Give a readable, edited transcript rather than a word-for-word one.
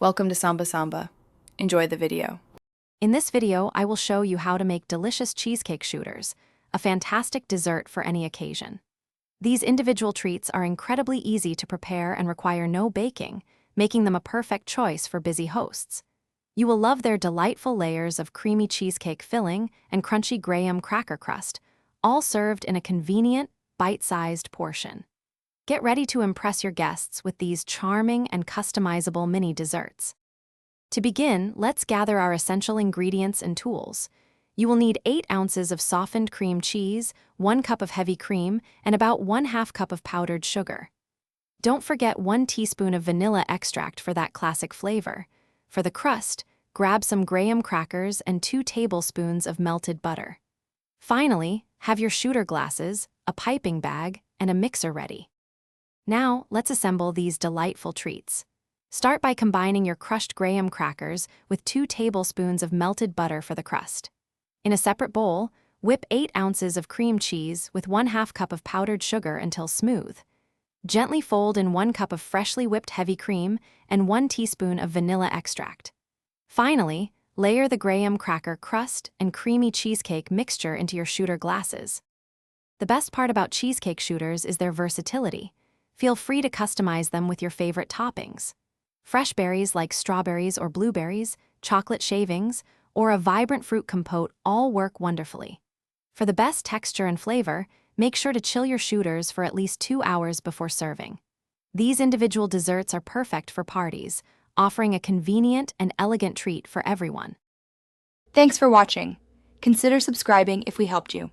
Welcome to Samba Samba. Enjoy the video. In this video, I will show you how to make delicious cheesecake shooters, a fantastic dessert for any occasion. These individual treats are incredibly easy to prepare and require no baking, making them a perfect choice for busy hosts. You will love their delightful layers of creamy cheesecake filling and crunchy graham cracker crust, all served in a convenient, bite-sized portion. Get ready to impress your guests with these charming and customizable mini desserts. To begin, let's gather our essential ingredients and tools. You will need 8 ounces of softened cream cheese, 1 cup of heavy cream, and about 1/2 cup of powdered sugar. Don't forget 1 teaspoon of vanilla extract for that classic flavor. For the crust, grab some graham crackers and 2 tablespoons of melted butter. Finally, have your shooter glasses, a piping bag, and a mixer ready. Now, let's assemble these delightful treats. Start by combining your crushed graham crackers with 2 tablespoons of melted butter for the crust. In a separate bowl, whip 8 ounces of cream cheese with 1/2 cup of powdered sugar until smooth. Gently fold in 1 cup of freshly whipped heavy cream and 1 teaspoon of vanilla extract. Finally, layer the graham cracker crust and creamy cheesecake mixture into your shooter glasses. The best part about cheesecake shooters is their versatility. Feel free to customize them with your favorite toppings. Fresh berries like strawberries or blueberries, chocolate shavings, or a vibrant fruit compote all work wonderfully. For the best texture and flavor, make sure to chill your shooters for at least 2 hours before serving. These individual desserts are perfect for parties, offering a convenient and elegant treat for everyone. Thanks for watching. Consider subscribing if we helped you.